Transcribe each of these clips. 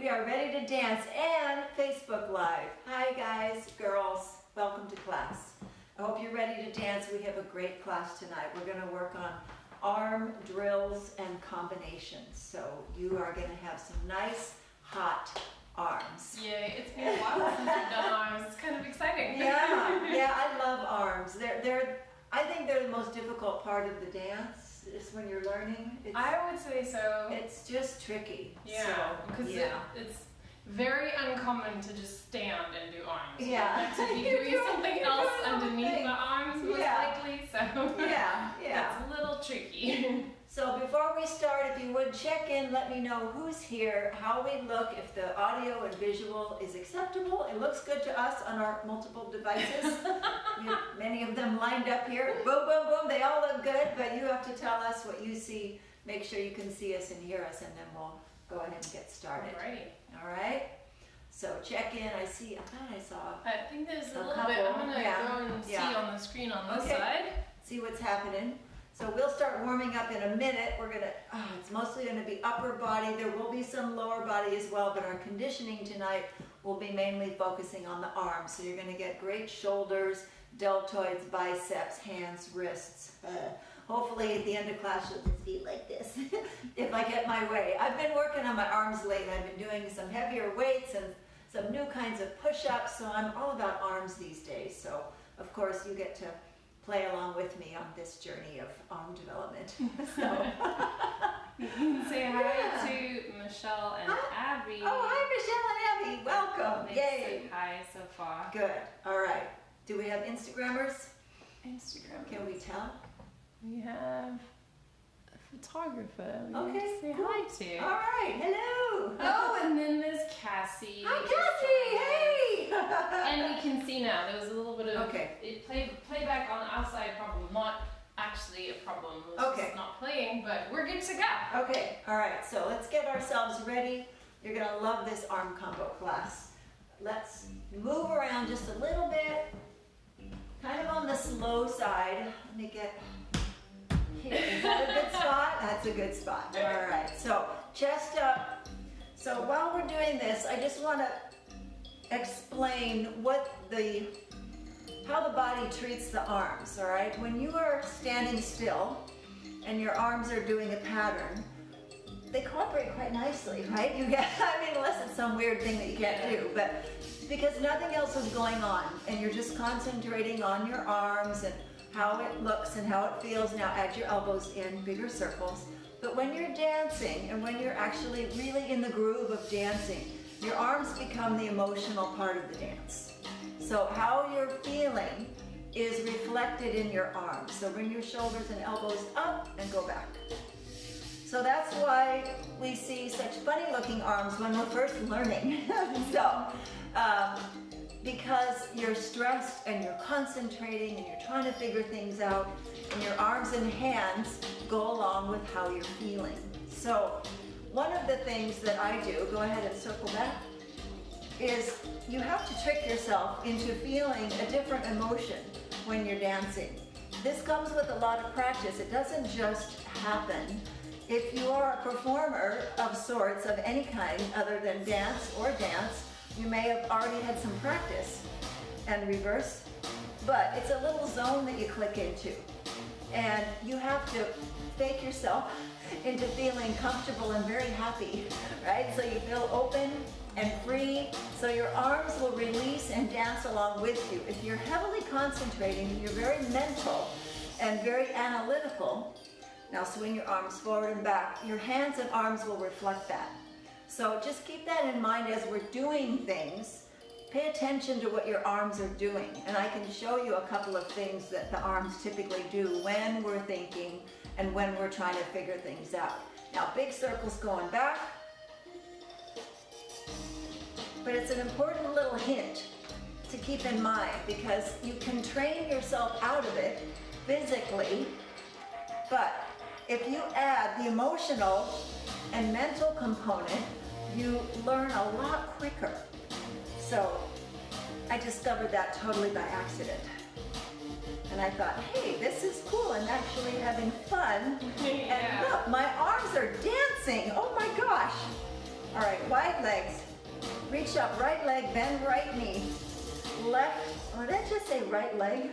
We are ready to dance and Facebook Live. Hi guys, girls, welcome to class. I hope you're ready to dance. We have a great class tonight. We're going to work on arm drills and combinations. So you are going to have some nice, hot arms. Yay, it's been a while since we've done arms. It's kind of exciting. Yeah, I love arms. I think they're the most difficult part of the dance. Is when you're learning. I would say so. It's just tricky. Yeah, because it's very uncommon to just stand and do arms. Yeah. To be doing something else underneath the arms, most likely. So yeah, it's a little tricky. So before we start, if you would check in, let me know who's here, how we look, if the audio and visual is acceptable. It looks good to us on our multiple devices. We have many of them lined up here. Boom, boom, boom. They all look good, but you have to tell us what you see. Make sure you can see us and hear us, and then we'll go ahead and get started. Alrighty. All right? So check in. I thought I saw. I think there's a little couple. bit. I'm going to go and see on the screen on this side. See what's happening. So we'll start warming up in a minute. We're gonna, it's mostly gonna be upper body. There will be some lower body as well, but our conditioning tonight will be mainly focusing on the arms. So you're gonna get great shoulders, deltoids, biceps, hands, wrists. Hopefully at the end of class you'll just be like this, if I get my way. I've been working on my arms lately. I've been doing some heavier weights and some new kinds of push-ups, so I'm all about arms these days. So of course you get to play along with me on this journey of arm development. So. You can say hi to Michelle and Abby. Oh, hi Michelle and Abby. Welcome. Yay. Say hi so far. Good. All right. Do we have Instagrammers? Instagram. Can we tell? We have a photographer. We Okay. need to say hi to. All right. Hello. Oh, and then there's Cassie. Hi, Cassie. Hey. And we can see now. There was a little bit of playback on the outside problem. Not actually a problem. It was just not playing, but we're good to go. Okay. All right. So let's get ourselves ready. You're going to love this arm combo class. Let's move around just a little bit. Kind of on the slow side. Let me get here. Is that a good spot? That's a good spot. All right. So chest up. So while we're doing this, I just want to explain how the body treats the arms, all right? When you are standing still and your arms are doing a pattern, they cooperate quite nicely, right? Unless it's some weird thing that you can't do, but because nothing else is going on and you're just concentrating on your arms and how it looks and how it feels. Now add your elbows in bigger circles. But when you're dancing and when you're actually really in the groove of dancing, your arms become the emotional part of the dance. So how you're feeling is reflected in your arms. So bring your shoulders and elbows up and go back. So that's why we see such funny looking arms when we're first learning. Because you're stressed and you're concentrating and you're trying to figure things out, and your arms and hands go along with how you're feeling. So one of the things that I do, go ahead and circle back, is you have to trick yourself into feeling a different emotion when you're dancing. This comes with a lot of practice. It doesn't just happen. If you are a performer of sorts of any kind other than dance, you may have already had some practice and reverse, but it's a little zone that you click into. And you have to fake yourself into feeling comfortable and very happy, right? So you feel open and free, so your arms will release and dance along with you. If you're heavily concentrating, you're very mental and very analytical. Now swing your arms forward and back. Your hands and arms will reflect that. So just keep that in mind as we're doing things. Pay attention to what your arms are doing. And I can show you a couple of things that the arms typically do when we're thinking and when we're trying to figure things out. Now big circles going back. But it's an important little hint to keep in mind, because you can train yourself out of it physically, but if you add the emotional and mental component, you learn a lot quicker. So I discovered that totally by accident. And I thought, hey, this is cool. I'm actually having fun. And look, my arms are dancing. Oh my gosh. All right, wide legs. Reach up, right leg, bend right knee. Left, did I just say right leg?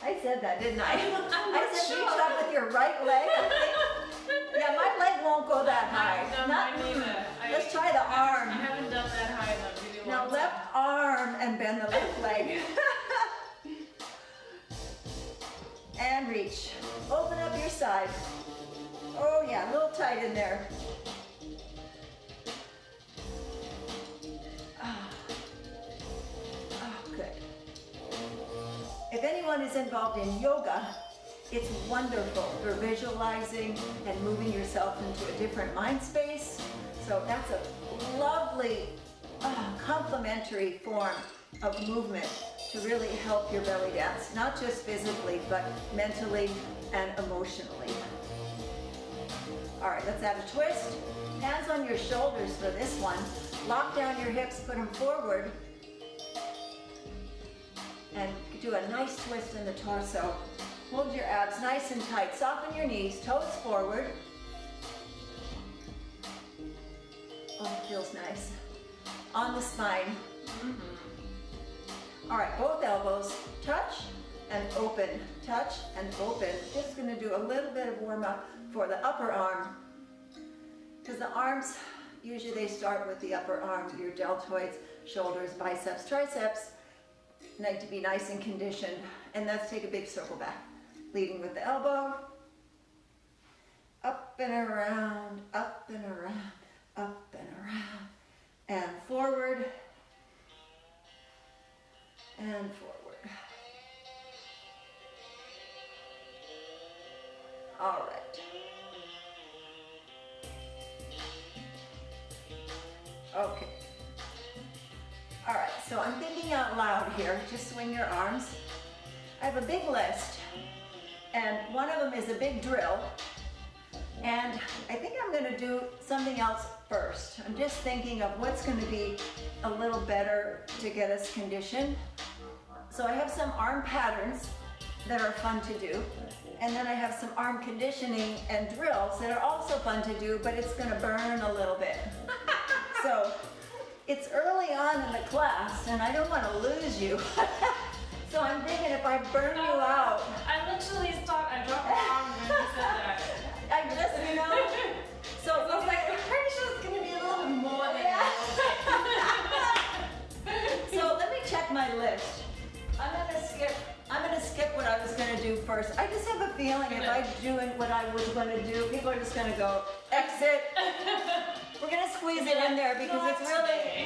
I said that, didn't I? I said sure. reach up with your right leg. Yeah, my leg won't go that high. Not neither. Let's try the arm. I haven't done that high in a really long Now left arm and bend the left leg. And reach. Open up your side. Oh yeah, a little tight in there. Good. If anyone is involved in yoga, it's wonderful for visualizing and moving yourself into a different mind space. So that's a lovely complementary form of movement to really help your belly dance, not just physically, but mentally and emotionally. All right, let's add a twist. Hands on your shoulders for this one. Lock down your hips, put them forward. And do a nice twist in the torso. Hold your abs nice and tight. Soften your knees, toes forward. Oh, it feels nice. On the spine. All right, both elbows touch and open. Touch and open. Just going to do a little bit of warm up for the upper arm. Because the arms, usually they start with the upper arm, your deltoids, shoulders, biceps, triceps. Need to be nice and conditioned. And let's take a big circle back. Leading with the elbow. Up and around, up and around, up and around. And forward. And forward. All right. Okay. All right, so I'm thinking out loud here. Just swing your arms. I have a big list, and one of them is a big drill. And I think I'm going to do something else first. I'm just thinking of what's going to be a little better to get us conditioned. So I have some arm patterns that are fun to do. And then I have some arm conditioning and drills that are also fun to do, but it's going to burn a little bit. So it's early on in the class, and I don't want to lose you. So I'm thinking if I burn you out. I literally stopped. I dropped my arm when you said that. I just, So I was like, I'm pretty sure it's going to be a little bit more than So let me check my list. I'm gonna skip what I was gonna do first. I just have a feeling if I'm doing what I was gonna do, people are just gonna go, exit. We're gonna squeeze it in there because it's really,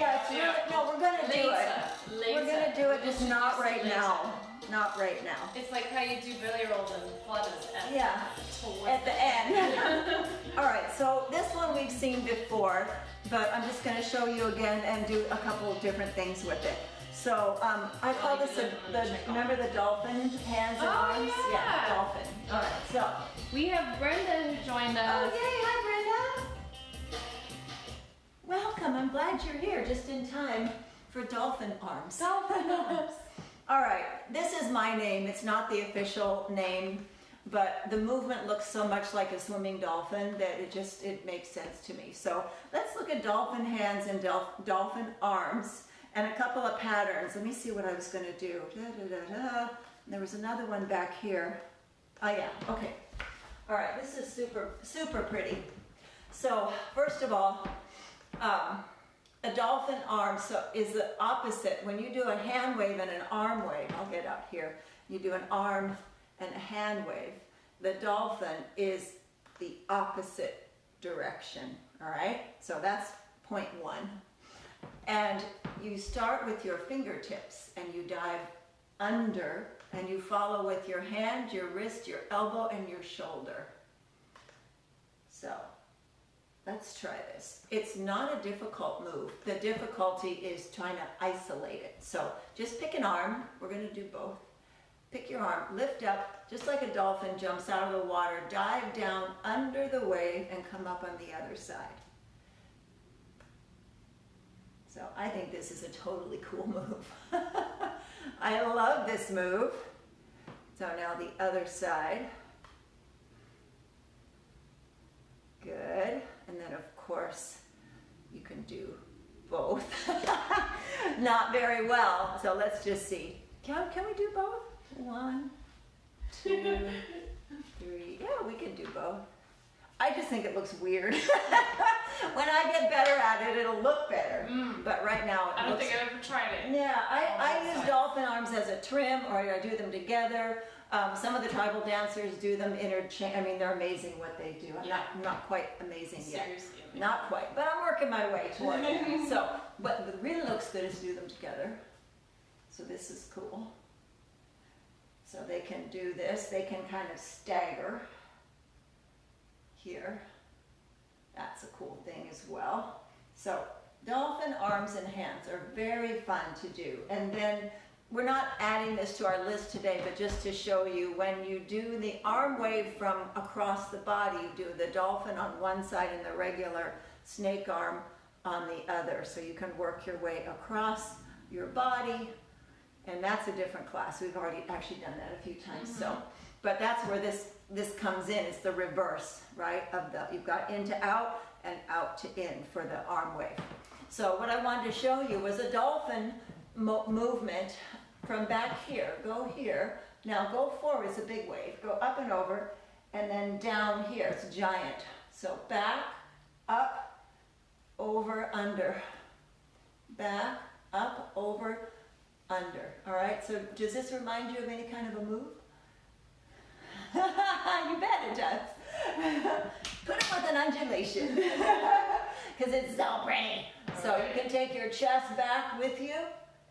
no, we're gonna do it. We're gonna do it, just not right now. Not right now. It's like how you do belly rolls and flutters at the end. All right, so this one we've seen before, but I'm just gonna show you again and do a couple of different things with it. So I call this remember the dolphin hands and arms? Yeah, dolphin. All right, so. We have Brenda who joined us. Oh, yay, hi Brenda. Welcome, I'm glad you're here just in time for dolphin arms. Dolphin arms. All right, this is my name. It's not the official name, but the movement looks so much like a swimming dolphin that it makes sense to me. So let's look at dolphin hands and dolphin arms. And a couple of patterns. Let me see what I was going to do. There was another one back here. Oh yeah, okay. All right, this is super, super pretty. So first of all, a dolphin arm is the opposite. When you do a hand wave and an arm wave, I'll get up here. You do an arm and a hand wave. The dolphin is the opposite direction, all right? So that's point one. And you start with your fingertips and you dive under and you follow with your hand, your wrist, your elbow, and your shoulder. So let's try this. It's not a difficult move. The difficulty is trying to isolate it. So just pick an arm. We're going to do both. Pick your arm, lift up, just like a dolphin jumps out of the water, dive down under the wave and come up on the other side. So I think this is a totally cool move. I love this move. So now the other side. Good. And then of course you can do both. Not very well, so let's just see. Can we do both? 1, 2, 3. Yeah, we can do both. I just think it looks weird. When I get better at it, it'll look better. But right now, I don't think I've ever tried it. Yeah, I use dolphin arms as a trim, or I do them together. Some of the tribal dancers do them interchange. I mean, they're amazing what they do. I'm not quite amazing yet. Seriously amazing. Not quite, but I'm working my way toward it. So, what really looks good is do them together. So this is cool. So they can do this. They can kind of stagger here. That's a cool thing as well. So dolphin arms and hands are very fun to do. And then we're not adding this to our list today, but just to show you, when you do the arm wave from across the body, you do the dolphin on one side and the regular snake arm on the other. So you can work your way across your body, and that's a different class. We've already actually done that a few times. So, but that's where this comes in. It's the reverse, right? You've got in to out and out to in for the arm wave. So what I wanted to show you was a dolphin movement from back here. Go here. Now go forward. It's a big wave. Go up and over, and then down here. It's giant. So back, up, over, under. Back, up, over, under. All right. So does this remind you of any kind of a move? You bet it does. Put it with an undulation, because it's so pretty. So you can take your chest back with you,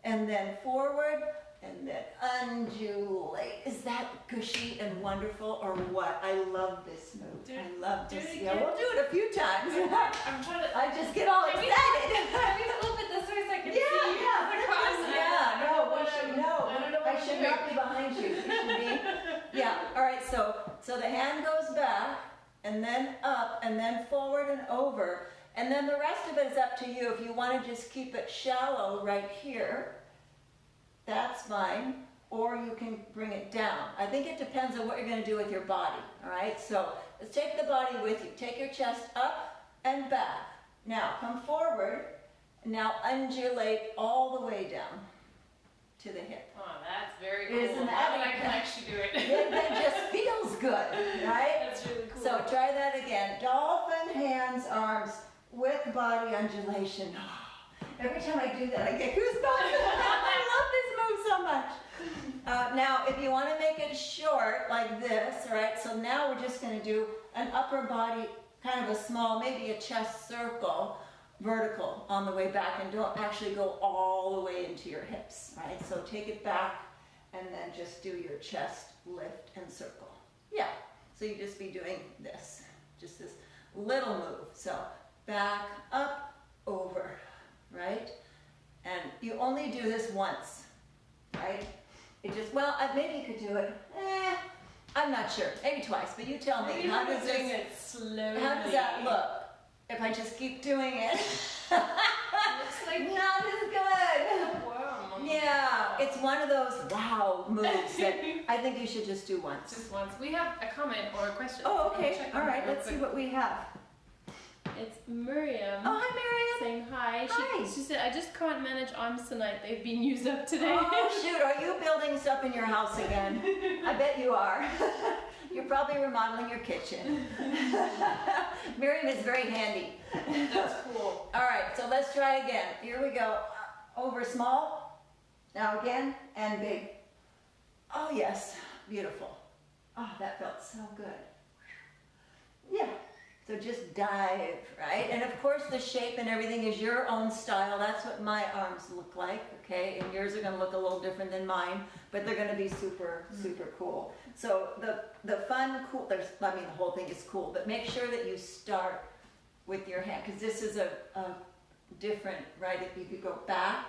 and then forward, and then undulate. Is that gushy and wonderful, or what? I love this move. I love this. Yeah, we'll do it a few times. I just get all excited. Can we flip it this way so I can see the cross? I should not be behind you. You should be. Yeah. All right. So the hand goes back, and then up, and then forward and over, and then the rest of it is up to you. If you want to just keep it shallow right here, that's fine, or you can bring it down. I think it depends on what you're going to do with your body. All right. So let's take the body with you. Take your chest up and back. Now come forward. Now undulate all the way down to the hip. Oh, that's very cool. Isn't that? I can actually do it. It just feels good, right? That's really cool. So try that again. Dolphin, hands, arms, with body undulation. Every time I do that, I get goosebumps. I love this move so much. Now, if you want to make it short like this, all right, so now we're just going to do an upper body, kind of a small, maybe a chest circle, vertical on the way back, and don't actually go all the way into your hips, right? So take it back and then just do your chest lift and circle. Yeah, so you just be doing this, just this little move. So back, up, over, right? And you only do this once, right? It just, well, maybe you could do it, I'm not sure, maybe twice, but you tell me. How does that look? If I just keep doing it, looks like not as good. Wow. Yeah, it's one of those wow moves that I think you should just do once. Just once. We have a comment or a question. Oh, okay. All right, let's see what we have. It's Miriam. Oh, hi, Miriam. Saying hi. Hi. She said, I just can't manage arms tonight. They've been used up today. Oh, shoot. Are you building stuff in your house again? I bet you are. You're probably remodeling your kitchen. Miriam is very handy. That's cool. All right, so let's try again. Here we go. Over small. Now again, and big. Oh, yes. Beautiful. Oh, that felt so good. Yeah. So just dive, right? And of course the shape and everything is your own style. That's what my arms look like, okay? And yours are gonna look a little different than mine, but they're gonna be super, super cool. So the fun, cool, the whole thing is cool, but make sure that you start with your hand, because this is a different, right? If you could go back,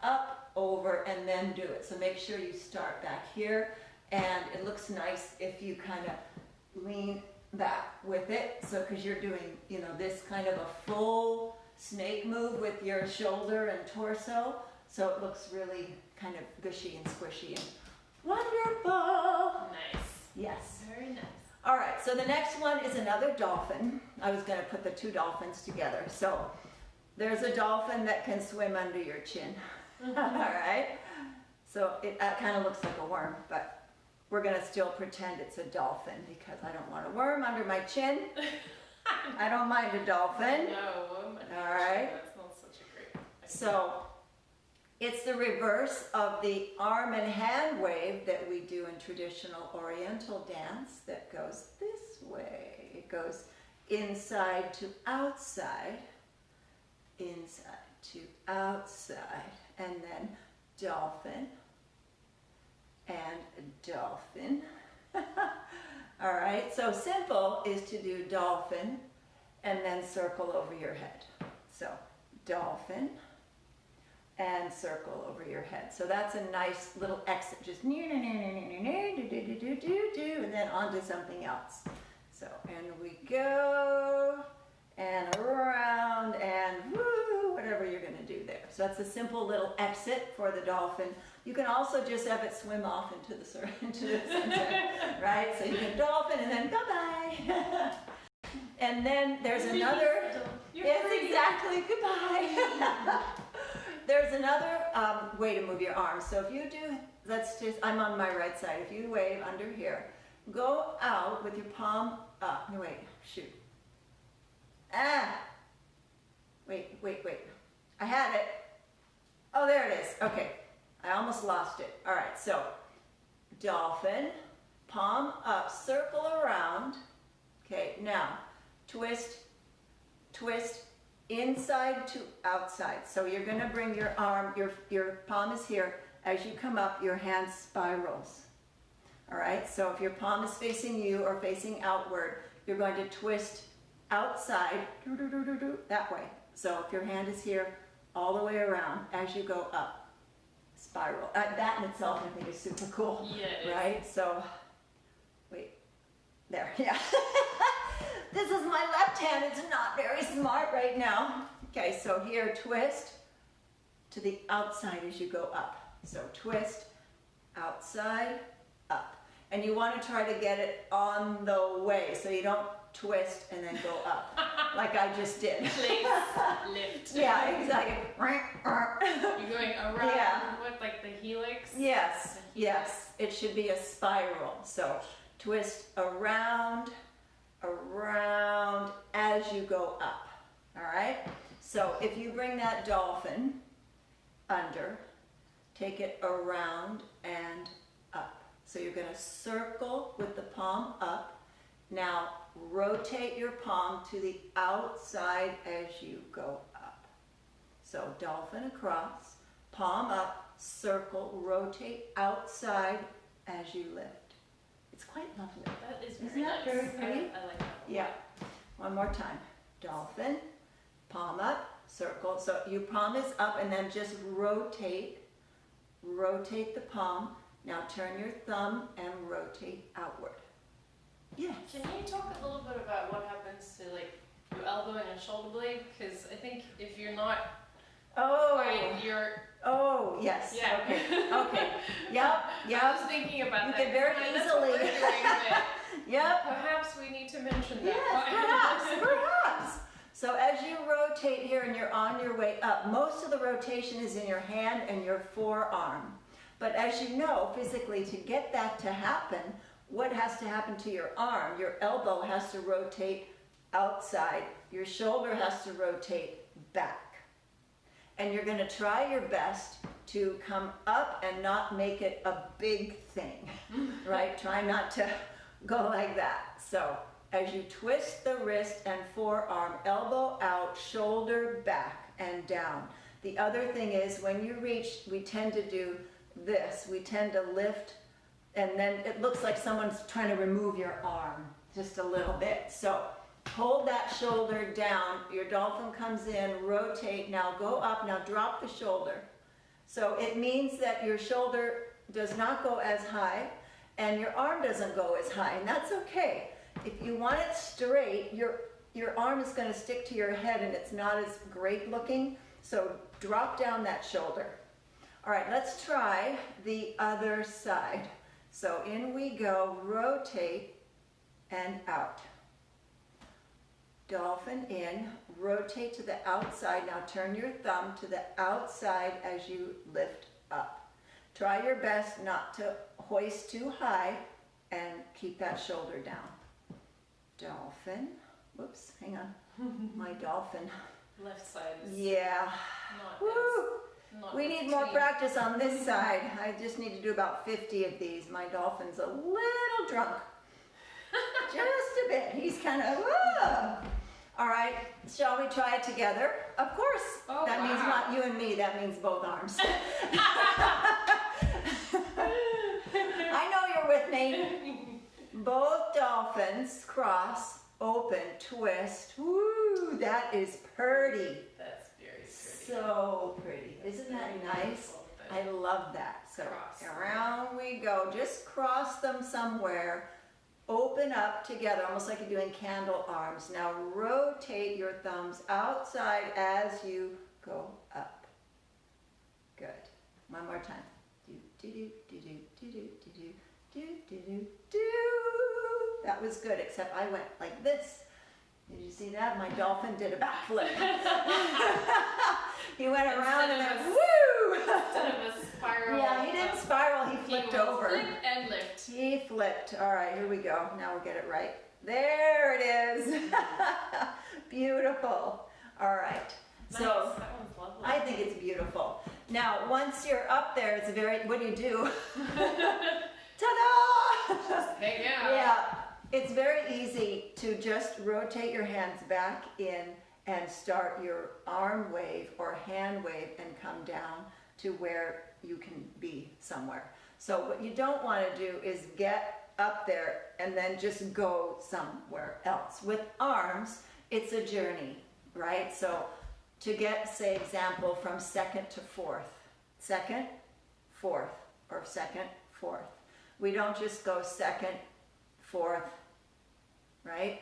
up, over, and then do it. So make sure you start back here, and it looks nice if you kind of lean back with it, so because you're doing, you know, this kind of a full snake move with your shoulder and torso, so it looks really kind of gushy and squishy and wonderful. Nice. Yes. Very nice. All right, so the next one is another dolphin. I was going to put the two dolphins together. So There's a dolphin that can swim under your chin. All right? So it kind of looks like a worm, but we're going to still pretend it's a dolphin because I don't want a worm under my chin. I don't mind a dolphin. No, all right? That's not such a great idea. So it's the reverse of the arm and hand wave that we do in traditional Oriental dance that goes this way. It goes inside to outside, inside to outside, and then dolphin and dolphin. All right, so simple is to do dolphin and then circle over your head. So dolphin and circle over your head. So that's a nice little exit, just and then on to something else. So, and we go, and around, and woo, whatever you're gonna do there. So that's a simple little exit for the dolphin. You can also just have it swim off into the sunset, right? So you can dolphin and then bye-bye. And then there's another, yes, exactly, goodbye. There's another way to move your arms. So if you do, let's just, I'm on my right side. If you wave under here, go out with your palm up. No, wait, shoot. Wait. I had it. Oh, there it is. Okay. I almost lost it. All right, so dolphin, palm up, circle around. Okay, now twist, inside to outside. So you're going to bring your arm, your palm is here. As you come up, your hand spirals. All right, so if your palm is facing you or facing outward, you're going to twist outside, that way. So if your hand is here, all the way around as you go up, spiral. That in itself, I think, is super cool. Yeah. Right? So, wait, there, yeah. This is my left hand. It's not very smart right now. Okay, so here, twist to the outside as you go up. So twist, outside, up. And you want to try to get it on the way, so you don't twist and then go up, like I just did. Place, lift. Yeah, exactly. You're going around with like the helix? Yes, yes. It should be a spiral. So twist around, around as you go up. All right? So if you bring that dolphin under, take it around and up. So you're going to circle with the palm up. Now rotate your palm to the outside as you go up. So dolphin across, palm up, circle, rotate outside as you lift. It's quite lovely. That is Isn't that nice. very pretty? I like that. Yeah. One more time. Dolphin, palm up, circle. So your palm is up and then just rotate the palm. Now turn your thumb and rotate outward. Yes. Can you talk a little bit about what happens to like your elbow and your shoulder blade? Because I think if you're not you're. Oh, yes. Yeah. Okay. Okay. Yep. Yep. I was thinking about you that. can very easily. Yep. Perhaps we need to mention that. Yes, perhaps. So as you rotate here and you're on your way up, most of the rotation is in your hand and your forearm. But as you know, physically, to get that to happen, what has to happen to your arm? Your elbow has to rotate outside. Your shoulder has to rotate back. And you're going to try your best to come up and not make it a big thing, right? Try not to go like that. So as you twist the wrist and forearm, elbow out, shoulder back and down. The other thing is when you reach, we tend to do this. We tend to lift and then it looks like someone's trying to remove your arm just a little bit. So hold that shoulder down. Your dolphin comes in, rotate. Now go up. Now drop the shoulder. So it means that your shoulder does not go as high and your arm doesn't go as high, and that's okay. If you want it straight, your arm is going to stick to your head and it's not as great looking. So drop down that shoulder. All right, let's try the other side. So in we go, rotate and out. dolphin in, rotate to the outside. Now turn your thumb to the outside as you lift up. Try your best not to hoist too high and keep that shoulder down. Dolphin. Whoops, hang on. My dolphin. Left side is yeah. not Woo! not We need more practice on this side. I just need to do about 50 of these. My dolphin's a little drunk. Just a bit. He's kind of, all right, shall we try it together? Of course. Oh, that means wow. not you and me, that means both arms. I know you're with me. Both dolphins cross, open, twist. Woo, that is pretty. That's very pretty. So pretty. Isn't that nice? I love that. So around we go. Just cross them somewhere. Open up together, almost like you're doing candle arms. Now rotate your thumbs outside as you go up. Good. One more time. Do, do, do, do, do, do, do, do, do, do, do, do. That was good, except I went like this. Did you see that? My dolphin did a backflip. He went around and then woo! Instead of a spiral. Yeah, he didn't spiral, he flipped over. Flip and lift. He flipped. All right, here we go. Now we'll get it right. There it is. Beautiful. All right. Nice. So That one's lovely. I think it's beautiful. Now, once you're up there, it's very, what do? Ta-da! Just hang out. Yeah, it's very easy to just rotate your hands back in and start your arm wave or hand wave and come down to where you can be somewhere. So what you don't want to do is get up there and then just go somewhere else. With arms, it's a journey, right? So to get, say, example from second to fourth, second, fourth, or second, fourth. We don't just go second, fourth, right?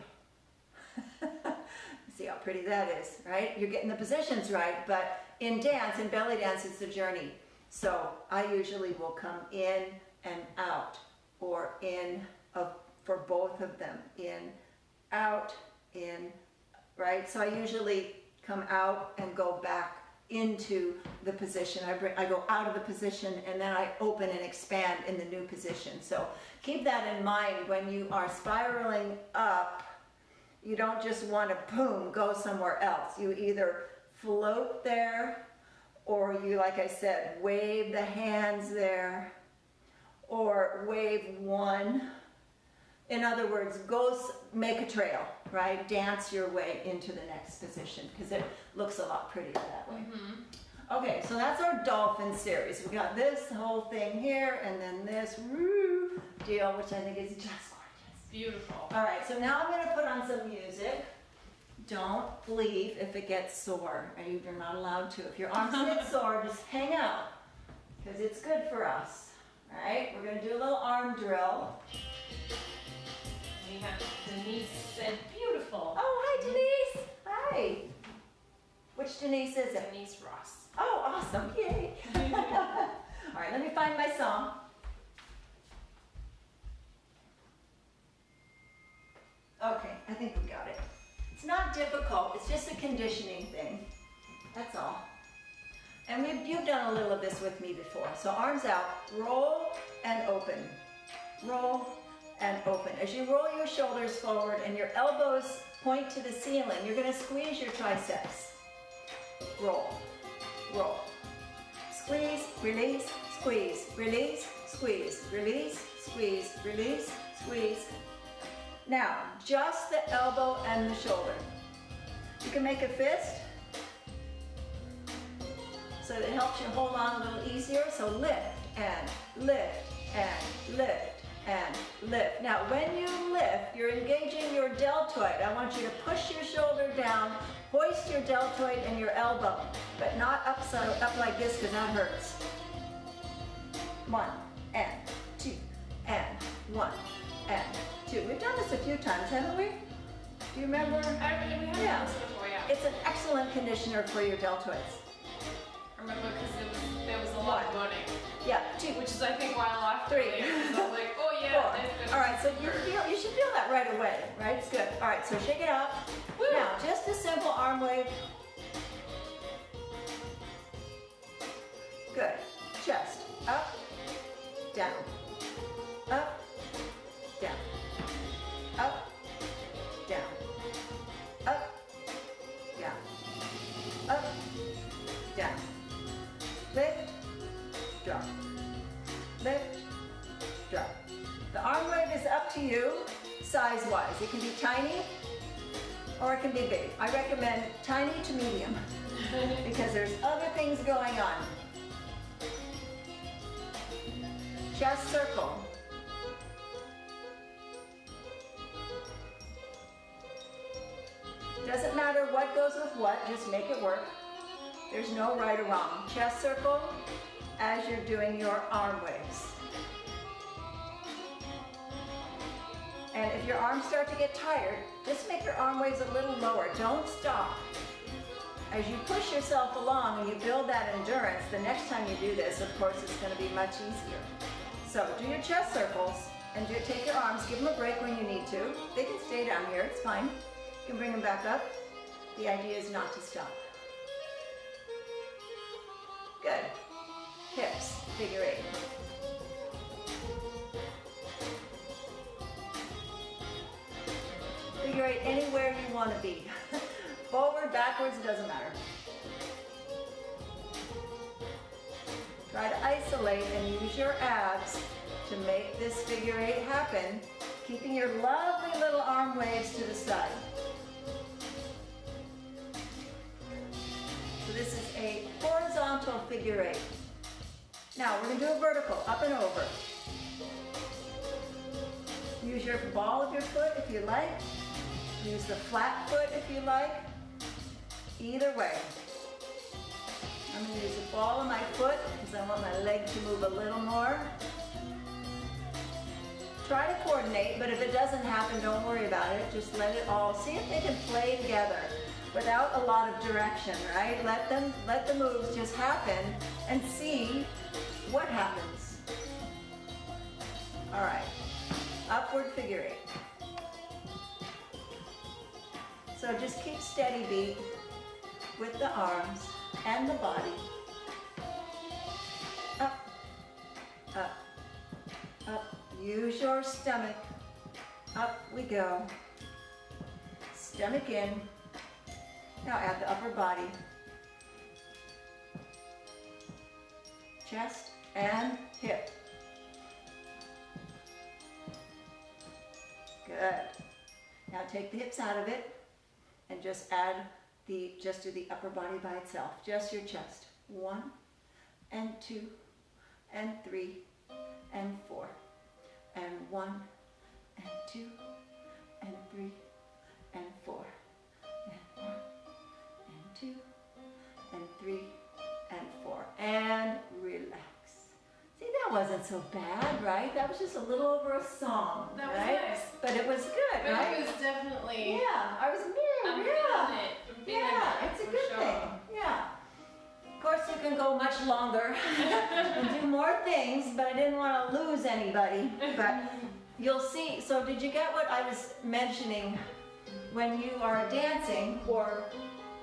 See how pretty that is, right? You're getting the positions right, but in dance, in belly dance, it's a journey. So I usually will come in and out, or in, for both of them, in, out, in, right? So I usually come out and go back into the position. I go out of the position and then I open and expand in the new position. So keep that in mind when you are spiraling up. You don't just want to boom, go somewhere else. You either float there, or you, like I said, wave the hands there, or wave one. In other words, go make a trail, right? Dance your way into the next position, because it looks a lot prettier that way. Mm-hmm. Okay, so that's our dolphin series. We got this whole thing here, and then this woo deal, which I think is just gorgeous. Beautiful. All right, so now I'm going to put on some music. Don't leave if it gets sore. You're not allowed to. If your arms get sore, just hang out, because it's good for us. All right, we're going to do a little arm drill. We have Denise said beautiful. Oh, hi, Denise. Hi. Which Denise is it? Denise Ross. Oh, awesome. Yay. All right, let me find my song. Okay, I think we got it. It's not difficult. It's just a conditioning thing. That's all. And you've done a little of this with me before. So arms out, roll and open. Roll and open. As you roll your shoulders forward and your elbows point to the ceiling, you're going to squeeze your triceps. Roll, roll. Squeeze, release, squeeze, release, squeeze, release, squeeze, release, squeeze. Now, just the elbow and the shoulder. You can make a fist so that it helps you hold on a little easier. So lift and lift and lift and lift. Now, when you lift, you're engaging your deltoid. I want you to push your shoulder down, hoist your deltoid and your elbow, but not up like this, because that hurts. 1 and 2 and 1 and 2. We've done this a few times, haven't we? Do you remember? We haven't done this before, yeah. It's an excellent conditioner for your deltoids. I remember because there was a lot of burning. Yeah, 2. Which is, I think, why I laughed 3. earlier, because I was like, oh yeah, 4. there's good. All right, so you should feel that right away, right? It's good. All right, so shake it out. Woo. Now, just a simple arm wave. Good. Chest. Up, down. Up, down. Up, down. Up, down. Up, down. Lift, drop. Lift, drop. The arm wave is up to you, size-wise. It can be tiny or it can be big. I recommend tiny to medium because there's other things going on. Chest circle. Doesn't matter what goes with what, just make it work. There's no right or wrong. Chest circle as you're doing your arm waves. And if your arms start to get tired, just make your arm waves a little lower. Don't stop. As you push yourself along and you build that endurance, the next time you do this, of course, it's going to be much easier. So do your chest circles and take your arms, give them a break when you need to. They can stay down here, it's fine. You can bring them back up. The idea is not to stop. Good. Hips, figure eight. Figure eight anywhere you want to be. Forward, backwards, it doesn't matter. Try to isolate and use your abs to make this figure eight happen, keeping your lovely little arm waves to the side. So this is a horizontal figure eight. Now we're going to do a vertical, up and over. Use your ball of your foot if you like. Use the flat foot if you like. Either way. I'm going to use the ball of my foot because I want my leg to move a little more. Try to coordinate, but if it doesn't happen, don't worry about it. Just let it all, see if they can play together without a lot of direction, right? Let the moves just happen and see what happens. All right, upward figure eight. So just keep steady beat with the arms and the body. Up, up, up. Use your stomach. Up we go. Stomach in. Now add the upper body. Chest and hip. Good. Now take the hips out of it and just do the upper body by itself. Just your chest. 1 and 2 and 3 and 4 and 1 and 2 and 3 and 4 and 1 and 2 and 3 and 4 and relax. See, that wasn't so bad, right? That was just a little over a song, that was right? Nice. But it was good, but right? It was definitely. Yeah, I was I'm yeah. feeling it. I'm feeling Yeah, it, it's a for good sure. thing. Yeah. Of course, you can go much longer and do more things, but I didn't want to lose anybody. But you'll see. So did you get what I was mentioning when you are dancing or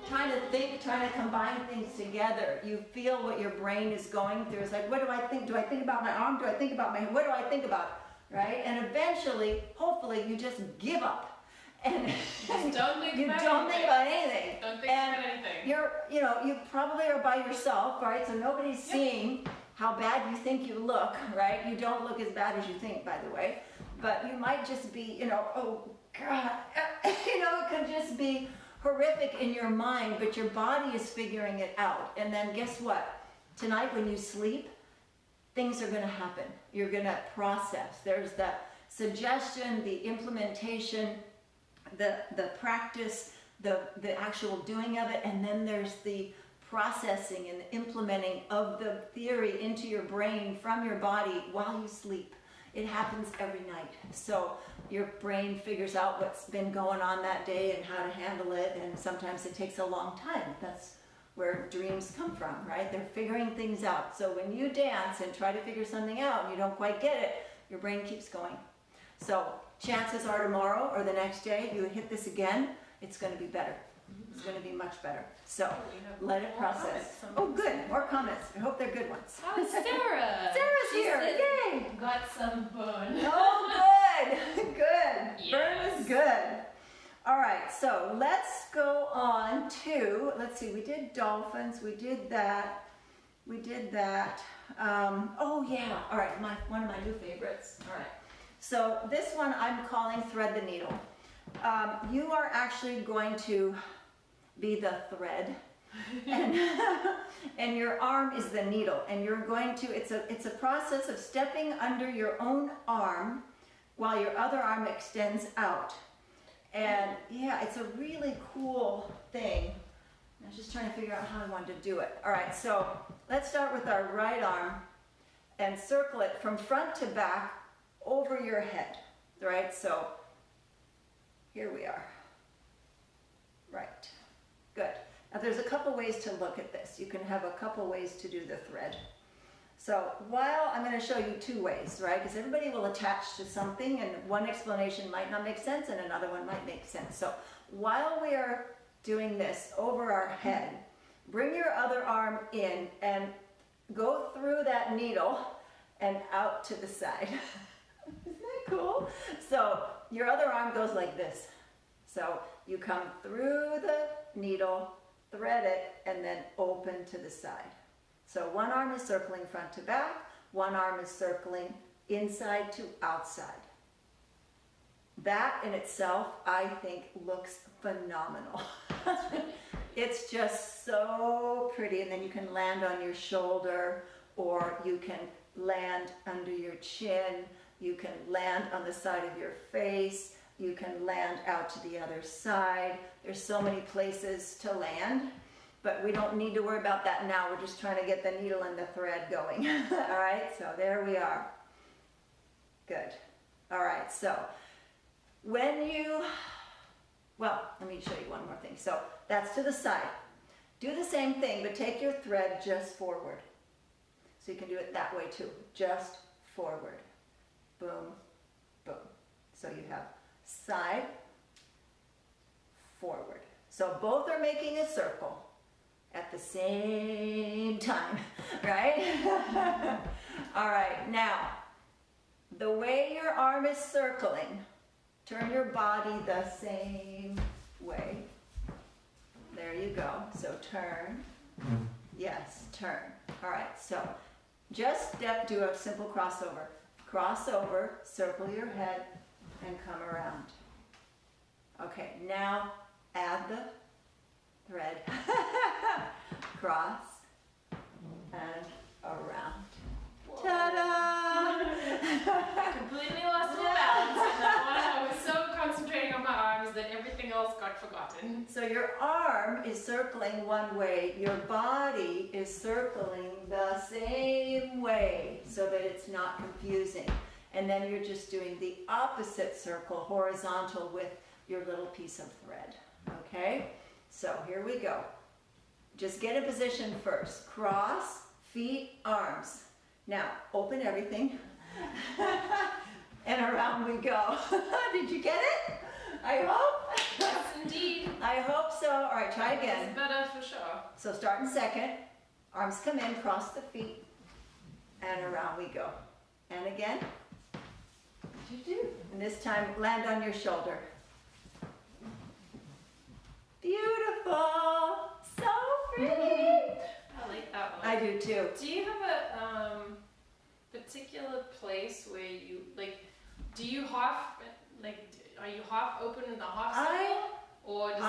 trying to combine things together? You feel what your brain is going through. It's like, what do I think? Do I think about my arm? Do I think about my hand? What do I think about? Right? And eventually, hopefully, you just give up. And Just don't think you about don't anything. think about anything. Don't think And about anything. you probably are by yourself, right? So nobody's seeing how bad you think you look, right? You don't look as bad as you think, by the way. But you might just be, oh God, it could just be horrific in your mind, but your body is figuring it out. And then guess what? Tonight when you sleep, things are going to happen. You're going to process. There's the suggestion, the implementation, the practice, the actual doing of it, and then there's the processing and the implementing of the theory into your brain from your body while you sleep. It happens every night. So your brain figures out what's been going on that day and how to handle it, and sometimes it takes a long time. That's where dreams come from, right? They're figuring things out. So when you dance and try to figure something out and you don't quite get it, your brain keeps going. So chances are tomorrow or the next day you hit this again, it's going to be better. It's going to be much better. So let it process. Oh, good. More comments. I hope they're good ones. Oh, Sarah. Sarah's here. Yay. Got some burn. Oh, good. Good. Yes. Burn is good. All right. So let's go on to, let's see, we did dolphins. We did that. We did that. Oh, yeah. All right. One of my new favorites. All right. So this one I'm calling Thread the Needle. You are actually going to be the thread, and your arm is the needle, and you're going to, it's a process of stepping under your own arm while your other arm extends out. And yeah, it's a really cool thing. I was just trying to figure out how I wanted to do it. All right, so let's start with our right arm and circle it from front to back over your head, right? So here we are. Right. Good. Now there's a couple ways to look at this. You can have a couple ways to do the thread. So while I'm going to show you two ways, right? Because everybody will attach to something, and one explanation might not make sense and another one might make sense. So while we are doing this over our head, bring your other arm in and go through that needle and out to the side. Isn't that cool? So your other arm goes like this. So you come through the needle, thread it, and then open to the side. So one arm is circling front to back, one arm is circling inside to outside. That in itself, I think, looks phenomenal. It's just so pretty, and then you can land on your shoulder, or you can land under your chin, you can land on the side of your face, you can land out to the other side. There's so many places to land, but we don't need to worry about that now. We're just trying to get the needle and the thread going. All right, so there we are. Good. All right, so when you, well, let me show you one more thing. So that's to the side. Do the same thing, but take your thread just forward. So you can do it that way too, just forward. Boom, boom. So you have side, forward. So both are making a circle at the same time, right? All right, now, the way your arm is circling, turn your body the same way. There you go. So turn. Yes, turn. All right, so just do a simple crossover. Cross over, circle your head, and come around. Okay, now add the thread. Cross and around. Ta-da! I completely lost my balance on that one. I was so concentrating on my arms that everything else got forgotten. So your arm is circling one way, your body is circling the same way so that it's not confusing. And then you're just doing the opposite circle, horizontal, with your little piece of thread. Okay? So here we go. Just get in position first. Cross, feet, arms. Now, open everything. And around we go. Did you get it? I hope. Yes, indeed. I hope so. All right, try again. It's better for sure. So start in second. Arms come in, cross the feet, and around we go. And again. And this time, land on your shoulder. Beautiful. So pretty. I like that one. I do too. Do you have a particular place where you, like, do you half, like, are you half open in the half circle? Or does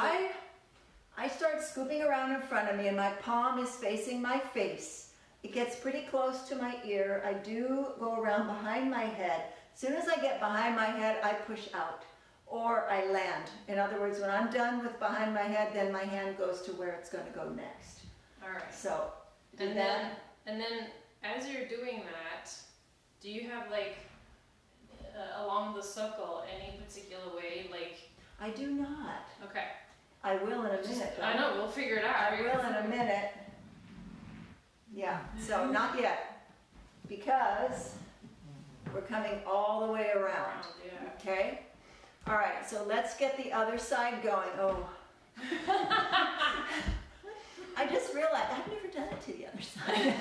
I start scooping around in front of me and my palm is facing my face. It gets pretty close to my ear. I do go around behind my head. As soon as I get behind my head, I push out or I land. In other words, when I'm done with behind my head, then my hand goes to where it's going to go next. All right. So, and then as you're doing that, do you have, like, along the circle any particular way, like? I do not. Okay. I will in a minute. Though. I know, we'll figure it out. I will in a minute. Yeah, so not yet, because we're coming all the way around. Yeah. Yeah. Okay? All right, so let's get the other side going. Oh. I just realized I've never done it to the other side.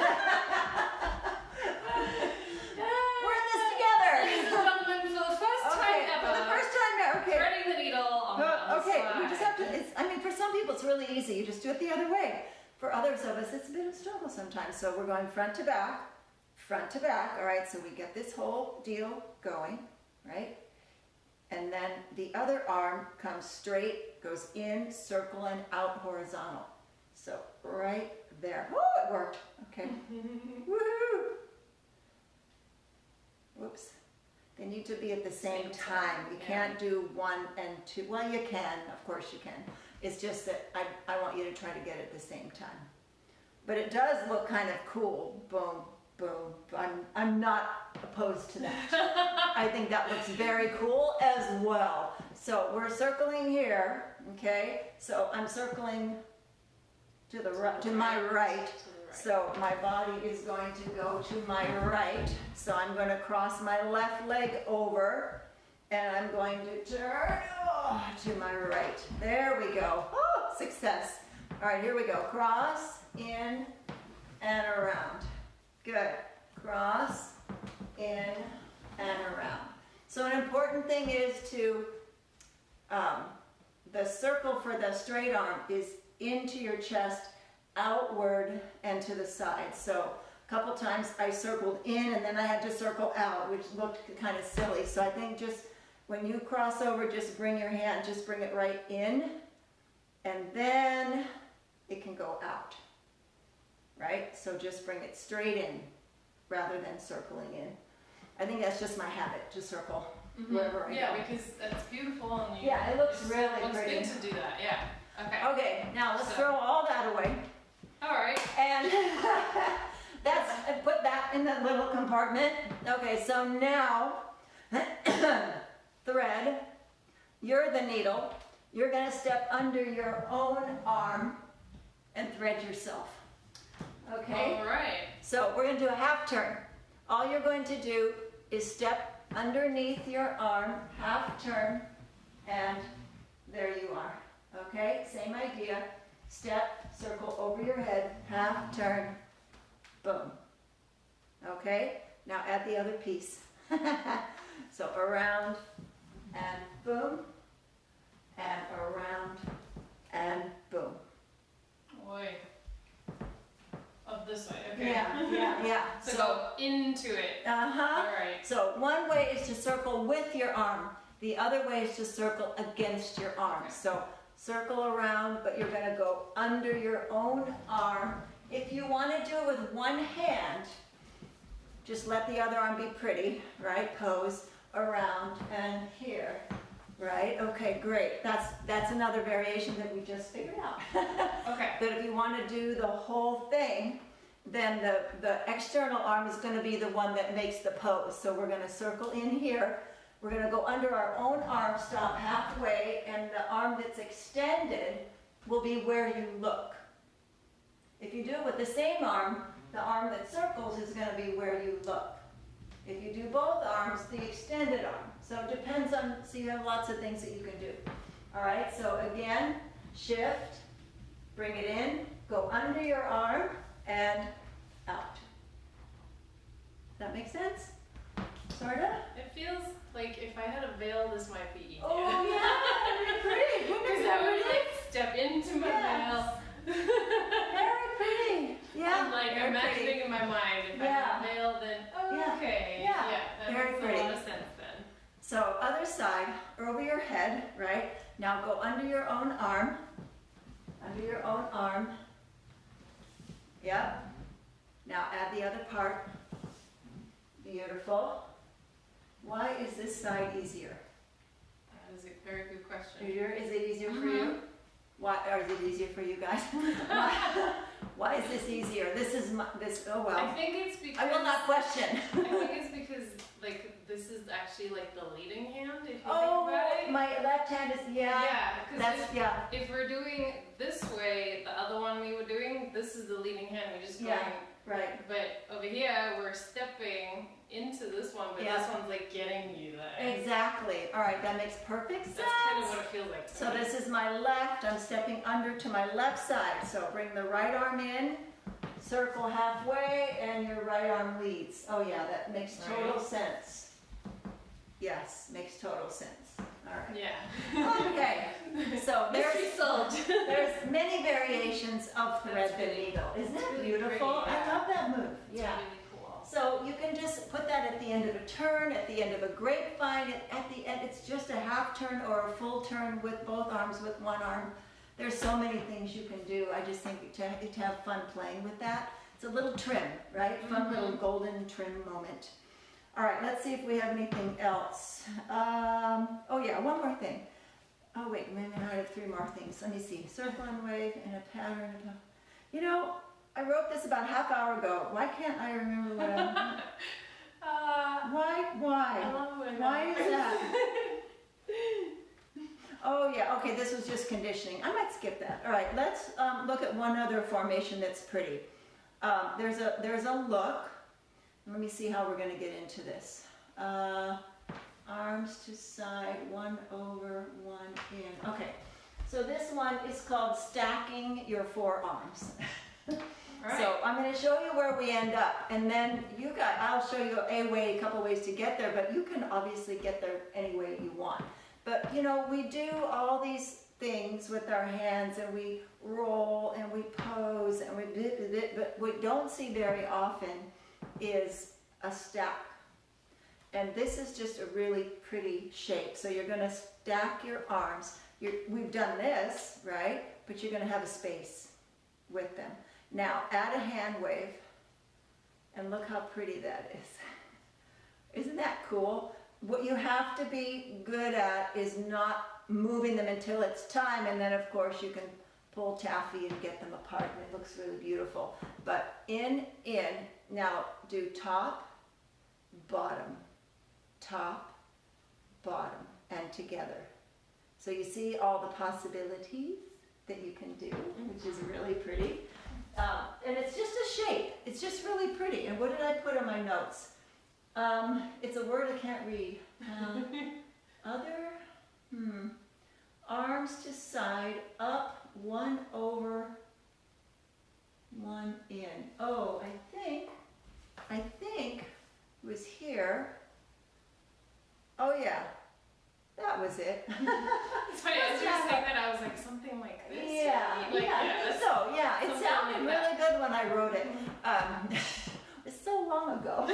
We're in this together. Ladies and gentlemen, for the first time ever. For the first time ever. Okay. Threading the needle on the Okay, side. we just have to, I mean, for some people it's really easy. You just do it the other way. For others of us, it's a bit of a struggle sometimes. So we're going front to back. All right, so we get this whole deal going, right? And then the other arm comes straight, goes in, circle, and out horizontal. So right there. Oh, it worked. Okay. Woohoo! Whoops. They need to be at the same time. You can't do 1 and 2. Well, you can. Of course you can. It's just that I want you to try to get it at the same time. But it does look kind of cool. Boom, boom. I'm not opposed to that. I think that looks very cool as well. So we're circling here, okay? So I'm circling to the right, to my right. So my body is going to go to my right. So I'm going to cross my left leg over and I'm going to turn to my right. There we go. Oh, success. All right, here we go. Cross, in, and around. Good. Cross, in, and around. So an important thing is to, the circle for the straight arm is into your chest, outward, and to the side. So a couple times I circled in and then I had to circle out, which looked kind of silly. So I think just when you cross over, just bring your hand, just bring it right in, and then it can go out, right? So just bring it straight in rather than circling in. I think that's just my habit, to circle wherever I go. Yeah, because that's beautiful. And yeah, it looks really pretty. It's good to do that, yeah. Okay. Okay, now let's throw all that away. All right. And put that in the little compartment. Okay, so now, thread, you're the needle. You're going to step under your own arm and thread yourself. Okay? All right. So we're going to do a half turn. All you're going to do is step underneath your arm, half turn, and there you are. Okay? Same idea. Step, circle over your head, half turn, boom. Okay? Now add the other piece. So around and boom, and around and boom. Boy. Up this way, okay. Yeah. So go into it. Uh-huh. All right. So one way is to circle with your arm. The other way is to circle against your arm. Okay. So circle around, but you're going to go under your own arm. If you want to do it with one hand, just let the other arm be pretty, right? Pose around and here, right? Okay, great. That's another variation that we just figured out. Okay. But if you want to do the whole thing, then the external arm is going to be the one that makes the pose. So we're going to circle in here. We're going to go under our own arm, stop halfway, and the arm that's extended will be where you look. If you do it with the same arm, the arm that circles is going to be where you look. If you do both arms, the extended arm. So it depends on, so you have lots of things that you can do. All right, so again, shift, bring it in, go under your arm, and out. Does that make sense? Sorta? It feels like if I had a veil, this might be easier. Oh yeah, very pretty. Because I would like step into my veil. Very pretty. Yeah. I'm like imagining pretty. in my mind, if I had a veil, then okay. Yeah. That Very makes pretty. a lot of sense then. So other side, over your head, right? Now go under your own arm. Under your own arm. Yep. Now add the other part. Beautiful. Why is this side easier? That is a very good question. Is it easier for you? Why, or is it easier for you guys? Why is this easier? Oh well. I think it's because I will not question. I think it's because like this is actually like the leading hand if you think about it. My left hand is If we're doing this way, the other one we were doing, this is the leading hand. We're just going Right. But over here, we're stepping into this one, but this one's like getting you there. Exactly. All right, that makes perfect sense. That's kind of what it feels like to So me. this is my left. I'm stepping under to my left side. So bring the right arm in, circle halfway, and your right arm leads. Oh yeah, that makes total sense. Yes, makes total sense. All right. Yeah. Okay. So there's many variations of thread the needle. Isn't that really beautiful? pretty, I love that move. It's Yeah. really cool. So you can just put that at the end of a turn, at the end of a grapevine, at the end it's just a half turn or a full turn with both arms, with one arm. There's so many things you can do. I just think to have fun playing with that. It's a little trim, right? Fun little golden trim moment. All right, let's see if we have anything else. Oh yeah, one more thing. Oh wait, maybe I have 3 more things. Let me see. Circle and wave and a pattern. You know, I wrote this about a half hour ago. Why can't I remember what I Why? I love it. Why is that? Oh yeah, okay, this was just conditioning. I might skip that. All right, let's look at one other formation that's pretty. There's a look. Let me see how we're going to get into this. Arms to side, 1 over, 1 in. Okay, so this one is called stacking your forearms. Right. So I'm going to show you where we end up, and then I'll show you a couple ways to get there, but you can obviously get there any way you want. But you know, we do all these things with our hands, and we roll and we pose and but what we don't see very often is a stack. And this is just a really pretty shape. So you're going to stack your arms. We've done this, right? But you're going to have a space with them. Now add a hand wave, and look how pretty that is. Isn't that cool? What you have to be good at is not moving them until it's time, and then of course you can pull taffy and get them apart, and it looks really beautiful. But in, now do top, bottom, and together. So you see all the possibilities that you can do, which is really pretty. And it's just a shape. It's just really pretty. And what did I put on my notes? It's a word I can't read. Arms to side, up, 1 over, 1 in. Oh, I think it was here. Oh yeah, that was it. It's funny, as you were saying that, I was like, something like this? Yeah, Like, so yeah, it sounded like really good when I wrote it. It was so long ago.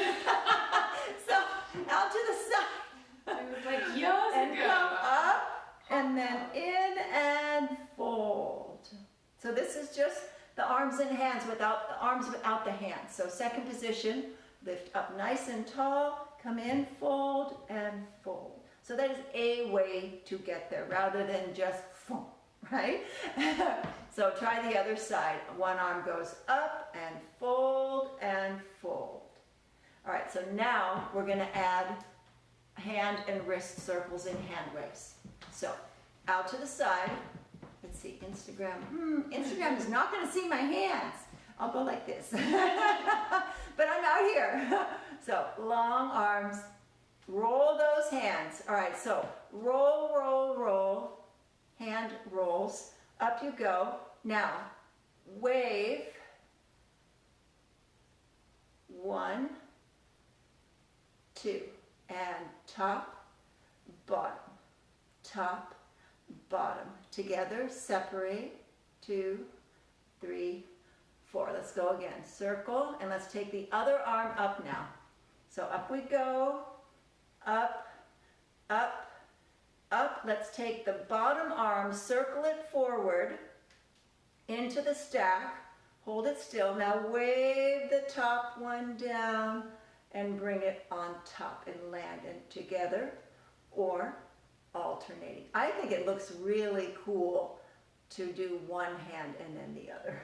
So out to the side. I was like, years and ago. Come up, and then in and fold. So this is just the arms and hands without the hands. So second position, lift up nice and tall, come in, fold, and fold. So that is a way to get there, rather than just fold, right? So try the other side. One arm goes up, and fold, and fold. All right, so now we're going to add hand and wrist circles in hand waves. So out to the side. Let's see, Instagram. Instagram is not going to see my hands. I'll go like this. But I'm out here. So long arms. Roll those hands. All right, so roll, roll, roll. Hand rolls. Up you go. Now, wave. 1, 2. And top, bottom, top, bottom. Together, separate, 2, 3, 4. Let's go again. Circle, and let's take the other arm up now. So up we go, up, up, up. Let's take the bottom arm, circle it forward into the stack, hold it still. Now wave the top one down and bring it on top and land it together or alternating. I think it looks really cool to do one hand and then the other.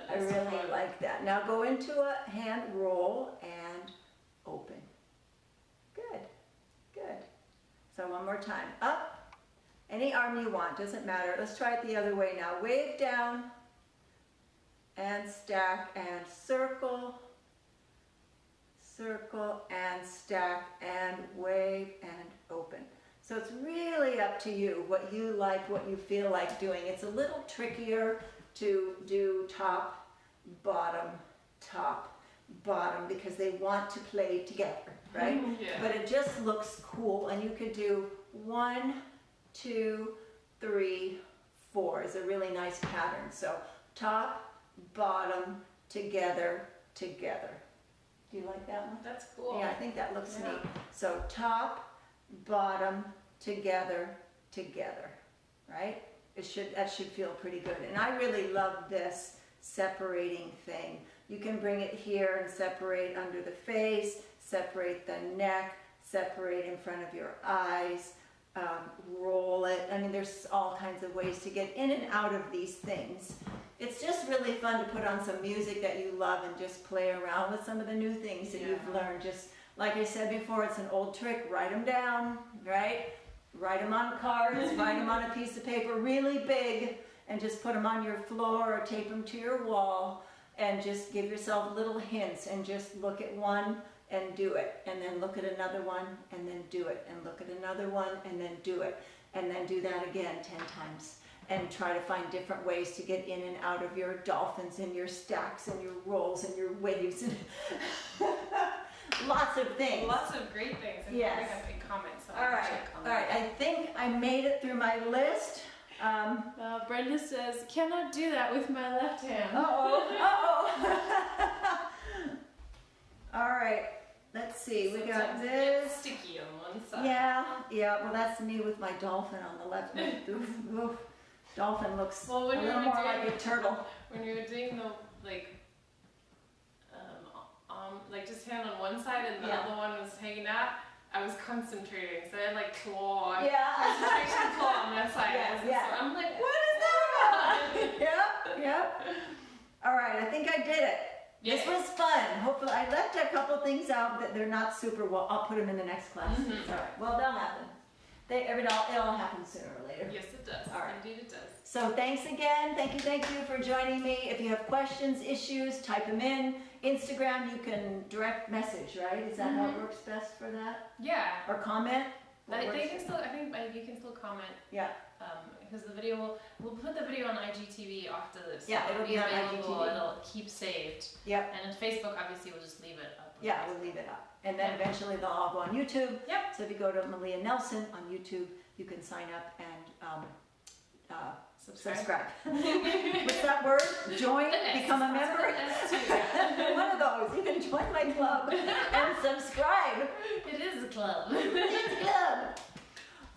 I really like that. Now go into a hand roll and open. Good, good. So one more time. Up, any arm you want, doesn't matter. Let's try it the other way now. Wave down and stack and circle circle and stack and wave and open. So it's really up to you, what you like, what you feel like doing. It's a little trickier to do top, bottom, because they want to play together, right? Yeah. But it just looks cool, and you could do 1, 2, 3, 4 is a really nice pattern. So top, bottom, together, together. Do you like that one? That's cool. Yeah, I think that looks neat. So top, bottom, together, together, right? That should feel pretty good. And I really love this separating thing. You can bring it here and separate under the face, separate the neck, separate in front of your eyes, roll it. I mean, there's all kinds of ways to get in and out of these things. It's just really fun to put on some music that you love and just play around with some of the new things that you've learned. Just like I said before, it's an old trick. Write them down, right? Write them on cards, write them on a piece of paper really big, and just put them on your floor or tape them to your wall, and just give yourself little hints and just look at one and do it, and then look at another one and then do it, and look at another one and then do it, and then do that again 10 times, and try to find different ways to get in and out of your dolphins and your stacks and your rolls and your waves and lots of things. Lots of great things. And yes. I got big comments. So all right. I think I made it through my list. Brenda says, cannot do that with my left hand. All right, let's see. We got Sometimes this. it's sticky on one side. Yeah. Well, that's me with my dolphin on the left. Oof. Dolphin looks a little more like a turtle. When you were doing the just hand on one side and the other one was hanging out, I was concentrating, so I had claw. Yeah. I was trying to claw on that side. Yeah. So I'm like, what is that? Yep. All right, I think I did it. Yeah. This was fun. Hopefully, I left a couple things out that they're not super well. I'll put them in the next class. Mm-hmm. All right. Well, they'll happen. It all happens sooner or later. Yes, it does. All right. Indeed, it does. So thanks again. Thank you for joining me. If you have questions, issues, type them in. Instagram, you can direct message, right? Is that how it works best for that? Yeah. Or comment? I think you can still comment. Yeah. Because the video, we'll put the video on IGTV after this. Yeah, it'll be on IGTV. It'll keep saved. Yep. And on Facebook, obviously, we'll just leave it up. Yeah, we'll leave it up. And then eventually they'll all go on YouTube. Yep. So if you go to Meleah Nelson on YouTube, you can sign up and subscribe. What's that word? Join? Become a member? One of those. You can join my club and subscribe. It is a club. It's a club.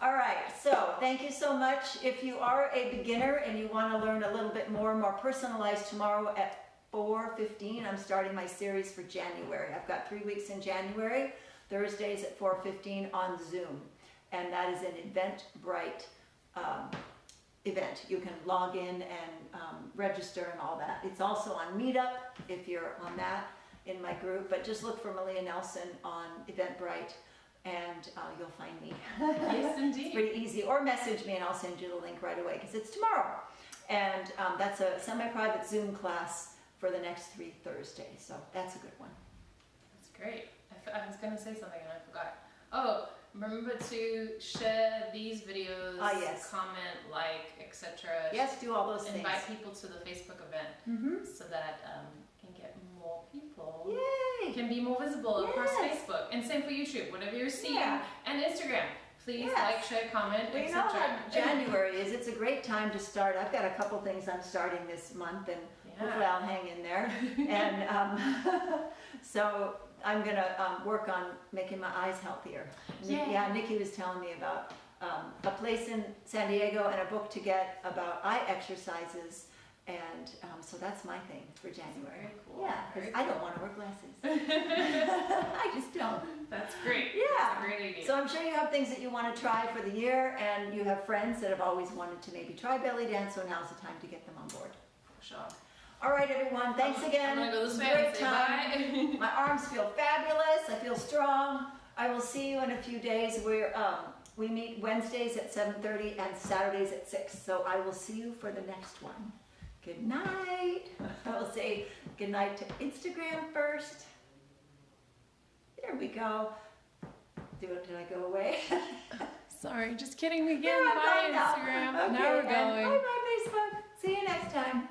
All right, so thank you so much. If you are a beginner and you want to learn a little bit more personalized, tomorrow at 4:15, I'm starting my series for January. I've got 3 weeks in January, Thursdays at 4:15 on Zoom. And that is an Eventbrite event. You can log in and register and all that. It's also on Meetup if you're on that in my group, but just look for Meleah Nelson on Eventbrite and you'll find me. Yes, indeed. It's pretty easy. Or message me and I'll send you the link right away because it's tomorrow. And that's a semi-private Zoom class for the next 3 Thursdays. So that's a good one. That's great. I was going to say something and I forgot. Oh, remember to share these videos, yes. comment, etc. Yes, do all those things. Invite people to the Facebook event so that can get more people. Yay! Can be more visible across Facebook. And same for YouTube, whatever you're seeing. And Instagram. Please like, share, comment, well, you know what January is. It's a great time to start. I've got a couple things I'm starting this month and hopefully I'll hang in there. And so I'm going to work on making my eyes healthier. Yeah, Nikki was telling me about a place in San Diego and a book to get about eye exercises. And so that's my thing for January. Very cool. Yeah, because I don't want to wear glasses. I just don't. That's great. Yeah. That's a great idea. So I'm sure you have things that you want to try for the year, and you have friends that have always wanted to maybe try belly dance, so now's the time to get them on board. For sure. All right, everyone. Thanks again. I'm going to go this way Great and say time. bye. My arms feel fabulous. I feel strong. I will see you in a few days. We meet Wednesdays at 7:30 and Saturdays at 6. So I will see you for the next one. Good night. I will say good night to Instagram first. Here we go. Did I go away? Sorry, just kidding again. Yeah, I'm Bye, gone now. Instagram. Okay, Now we're and going. bye-bye, Facebook. See you next time.